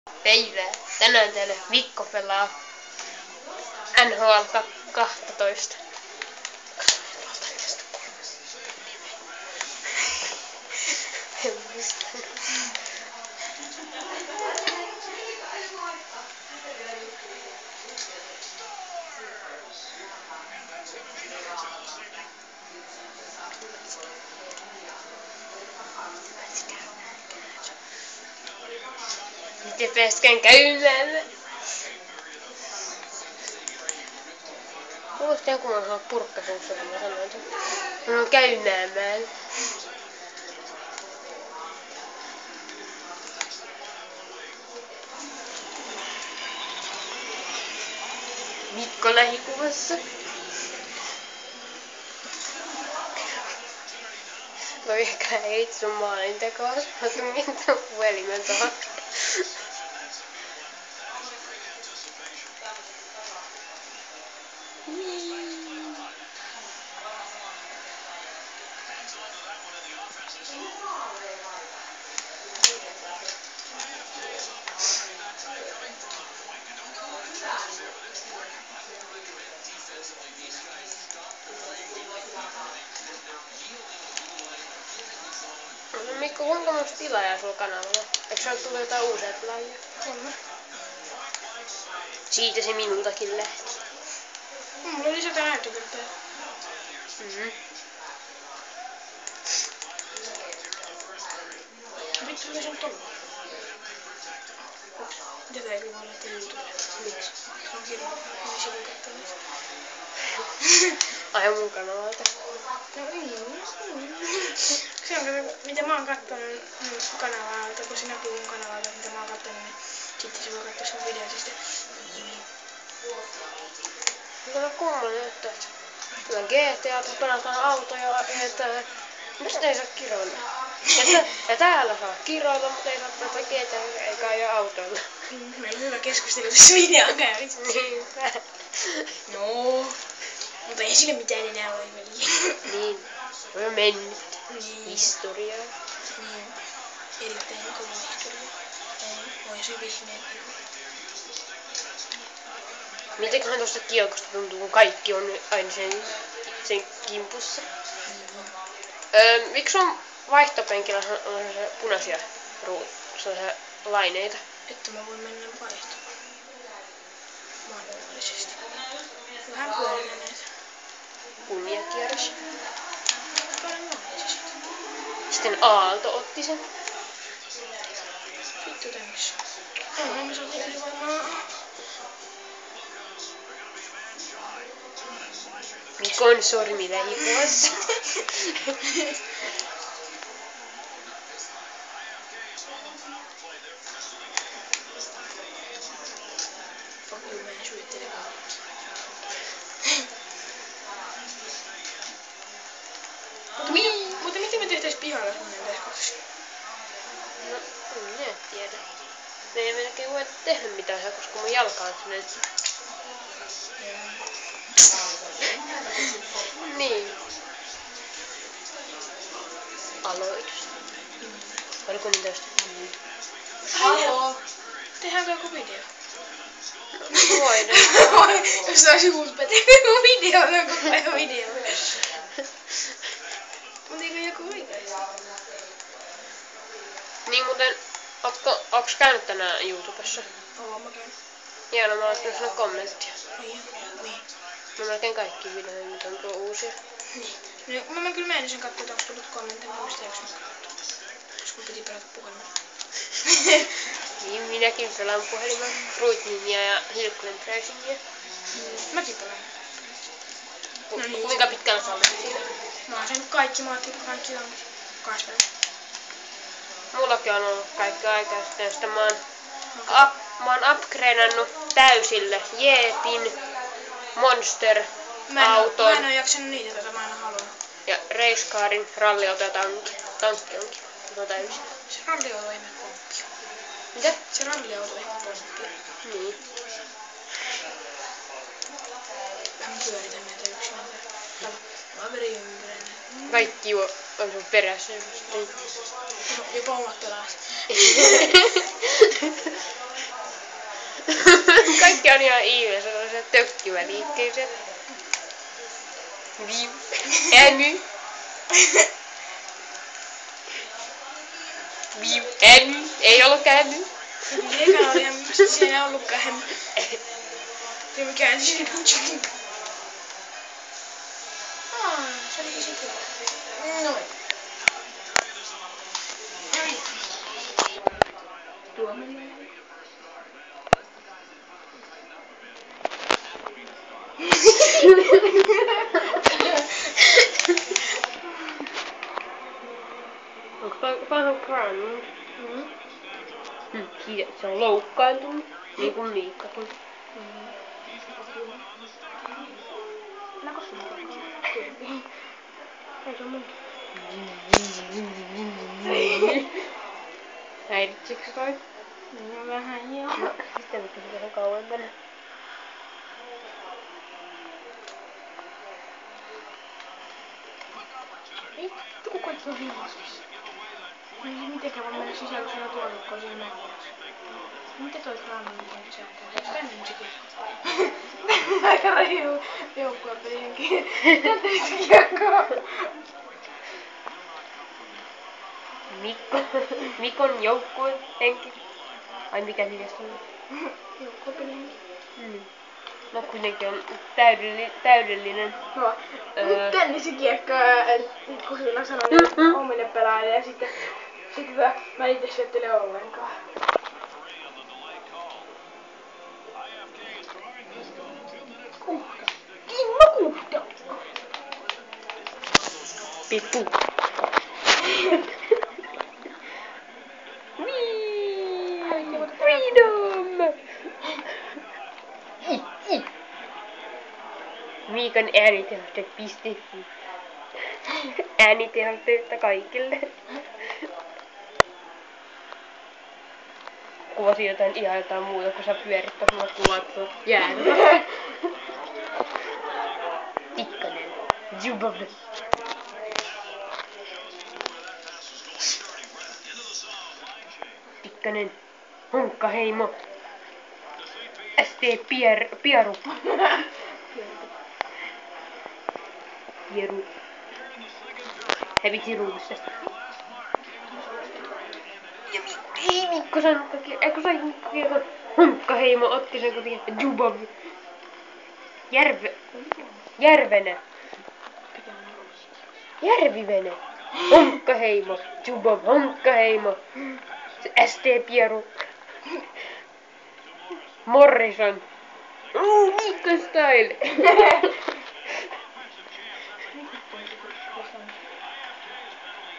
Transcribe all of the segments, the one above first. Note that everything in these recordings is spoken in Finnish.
Päivää. Tänään teille Mikko pelaa NHL 12. Nyt pääskään käymään. Kuulosti joku on saanut purkkasuussa, kun mä sanoin sen. Mä oon käymään. Mikko lähikuvassa. Toi ehkä ei sun maalintekoa. Mä tungin tuon puhelimen tuohon. No Mikko, kuinka monta tilaajaa sulla kanavalla? Eikö sulla tullut jotain uusia tilaajia? 3. Siitä se minultakin lähti. Mulla oli 100 näyttökertaa. Vittu, mitä se on tullut? Tätä ei voi laittaa YouTubelle. Miksi? Se on kirjoittu. Niin sivun kattamista. Ai mun kanavalta. No niin. Se on mitä mä oon kattonut kanavalta, kun se näkyy mun kanavalta, mitä mä oon kattonut, niin sitten se voi katsoa sun videon sitten. Mikä on kummallinen, että kyllä GTA, pelataan autoja, että mistä ei saa kiroilla? Ja täällä saa kiroilla, mutta ei saa pelata GTA eikä ajaa autoilla. Meillä on hyvä keskustelu tässä videon käynnissä. Niinpä. No, mutta ei sille mitään enää ole väliä. Niin, on jo mennyt Niin. historiaa. Niin. Erittäin kova historia. Voi se vihmeen. Mitenköhän tuosta kiekosta tuntuu, kun kaikki on aina sen kimpussa? Miksi on vaihtopenkillä on sellaisia punaisia sellaisia laineita? Että mä voin mennä vaihtamaan. Manuaalisesti. Vähän pyörinä näitä. Kunniakierros. Manuaalisesti. Sitten Aalto otti sen. Vittu tämmössä. Me saatiin ylivoimaa. Mikon sormi lähikuvassa. Fuck you, mä en suittele kaikki. Mutta miten me tehtäis pihalla, jos me mentäis kaksi? No, en minä tiedä. Me ei melkein voi tehdä mitään, koska mun jalka on sellainen. Niin. Aloitus. Oliko niitä jostain muuta? Haloo! Tehdäänkö joku video? Voidaan. Jos se olisi hulpea, tehdäänkö joku video? No koko ajan video. Mutta eikö joku video? Niin muuten, onks käynyt tänään YouTubessa? Oo, mä käyn. Hienoa, mä oon laittanut sinne kommenttia. Niin. No melkein kaikki videoita nyt on tullut uusia. Niin. No, mä kyllä menisin katsoa, että onko tullut kommentteja, mä mistä eikö mä katsoa. Koska piti pelata puhelimella. Niin, minäkin pelaan puhelimella Fruit Ninja ja Hilkkunen Tracingia. Mäkin pelaan. No niin. Kuinka pitkällä sä olet siinä? Mä oon saanut kaikki, mä oon kaikki on 2 päivää. Mullakin on ollut kaikki aikaa sitten, sitä mä oon upgradeannut täysille Jeepin, Monster-auton Mä en oo jaksanut niitä tätä, mä en oo halunnut. ja Racecaarin, ralliauto ja tankki onkin. No täysin. Se ralliauto ei mene pomppia. Mitä? Se ralliauto ei mene pomppia. Niin. Mä pyöritän näitä yksin. Kaveri ympärillä. Kaikki on sun perässä. No, jopa omat pelaat. Kaikki on ihan ihme, sellaiset tökkiväliikkeiset. Viu. Ämy. Viu. Ämy. Ei ollut kämy. Ekana oli ämy, sitten siinä ei ollutkaan ämy. Ja mä käänsin sen. Se oli tosi kiva. Noin. Tuo menee. Onks vähän krannut? Se on loukkaantunut, niin kuin Miikkakin. Näkö sun mukaan? Ei se on mun. Häiritsikö toi? No vähän joo. No, sitten pitäisi vähän kauempana. Ei, kaikki on hiljaisissa. Ei mitenkään voi mennä sisään, kun se on tuolikko siinä mäkiässä. Mitä toi kraana nyt säätää? Eikö tänne nyt se kiekko? Aika raju joukkuepeli henki. Tänne se kiekko. Mikon joukkuehenki. Ai mikä nimestä on? Joukkuepeli henki. No kuitenkin on täydellinen. Joo. Nyt tänne se kiekko, kun Silla sanoi omille pelaajille ja sitten mä en itse syöttele ollenkaan. Kimmo Kuhta! Pippu. Freedom! Miikan äänitehosteet pistettiin. Äänitehosteetta kaikille. Kuvasi ihan jotain muuta, kun sä pyörit tuossa kuvattua jäällä. Tikkanen. Zubab. Tikkanen. Hunkkaheimo. ST Pieru. Pieru. Hävisi ruudussesta. Ei Mikko sanonut eikö sai Mikko kiekon. Hunkkaheimo otti sen kuitenkin. Zubab. Järvene. Järvivene. Hunkkaheimo. Zubab. Hunkkaheimo. ST Pieru. Morrison. Mikko style.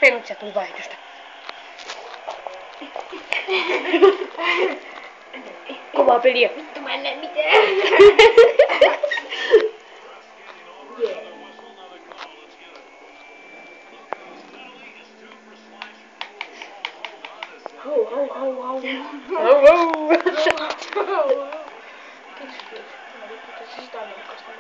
Hei, nyt sä tuli vaihdosta. Kovaa peliä. Vittu mä en näe mitään. Hou, hou, hou, hou. Hou, hou. Kiitos. Sitä on leikkaasta.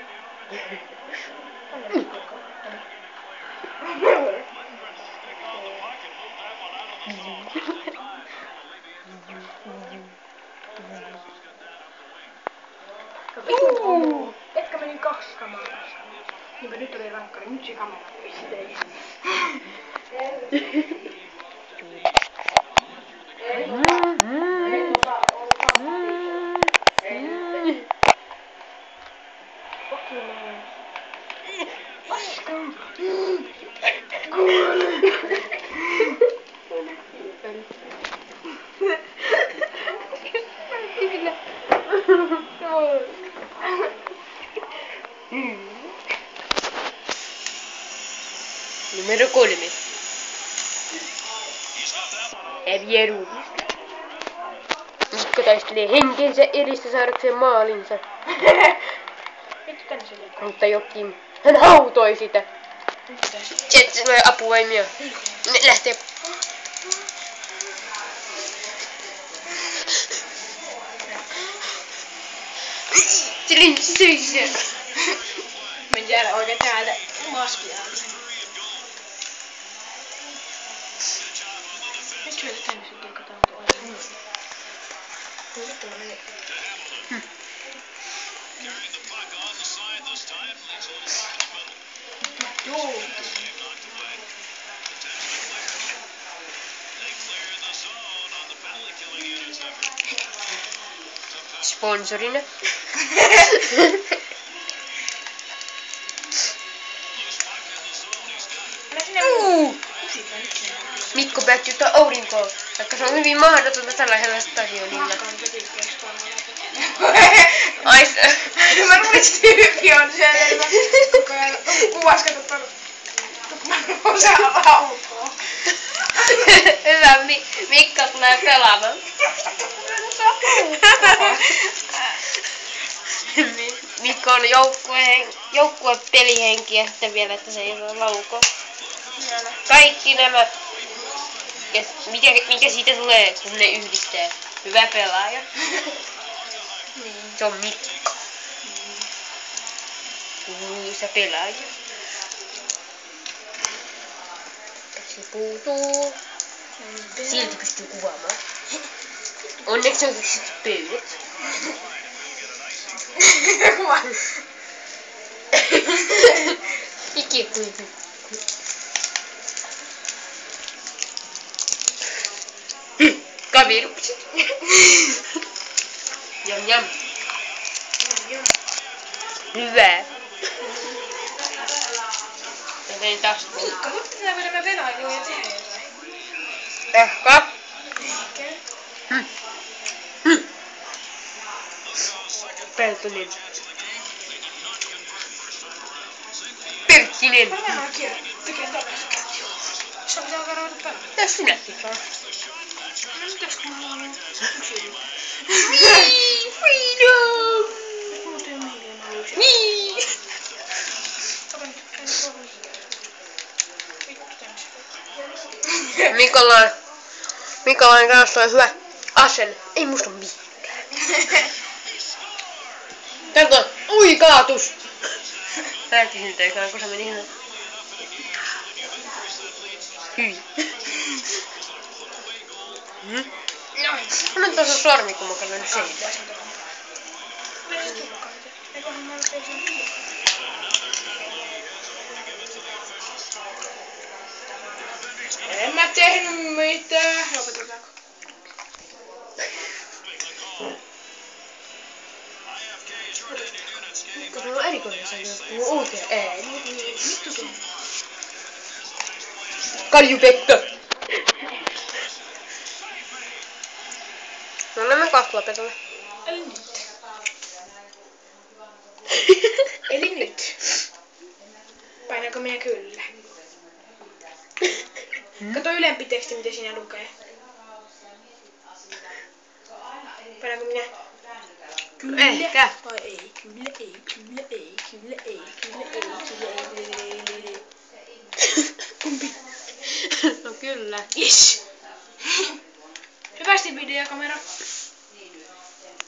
Etkä meni 2 kameraa. Niinpä nyt oli rankkari, nyt se kamera pistei. Numero 3. Häviä Mikko taistelee henkensä edestä saadakseen maalinsa. Vittu tänne se liikaa. Mutta jokin. Hän hautoi sitä. Sieltä tulee apuvoimia. Ne lähtee. Se linssi söi sitä. Meni jäädä oikein täältä maskia. Nyt syötä tänne se kiekko täältä oikein. Nyt tulla meni. Joo. Sponsorina. Mikko päätti ottaa aurinkoa, vaikka se on hyvin mahdotonta tällaisella stadionilla. Ai se. Mä rupesin tyyppion siellä. Koko ajan kuvas katsottanut. Mä osaan laukoa. Hyvä, Mikko tulee pelaamaan. Mikko on joukkuepelihenki ja sitten vielä, että se ei ole laukoa. Kaikki nämä. Ja mikä siitä tulee, kun ne yhdistää? Hyvä pelaaja. Se on Mikko. Kuuluisa pelaaja. Se puutuu. Silti pystyy kuvaamaan. Onneksi on keksitty pöydät. Ikikuitu. Kavirukset. Jam jam. Hyvää. Ja tein taas. Mikko, pitää vielä mä pelailin ja tehdä jotain. Ehkä. Ehkä. Peltonen. Perttinen. Mä mennään tekee takaisin. Se pitää alkaa ruveta pelaa. Mitäs sinäkin saa? No mitäs kun mä haluan yksin? Freedom! Muuten miljoona yksin. Niin! Ota nyt käy tuohon. Mikko tämmöisen. Mikollain kanssa on hyvä asenne. Ei musta ole mitään. Kato, ui kaatus! Päätin nyt eikä, kun se meni ihan... Hyi. Anna tuossa sormi, kun mä käyn seinään. En mä tehnyt mitään. Lopetetaanko? Mikko, sulla on erikoinen se, jos kuuluu oikein ääni. Vittu sun. Kalju-Pekka! No nämä kaksi lopetamme. Eli nyt. Eli nyt. Painanko minä kyllä? Kato ylempi teksti, mitä siinä lukee. Painanko minä? Kyllä. Ehkä. Vai ei? Kyllä ei, kyllä ei, kyllä ei, kyllä ei, kyllä ei. Kumpi? No kyllä. Yes! Hyvästi videokamera.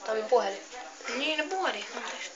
Tämä on mun puhelin. Niin, no puhelin. Anteeksi.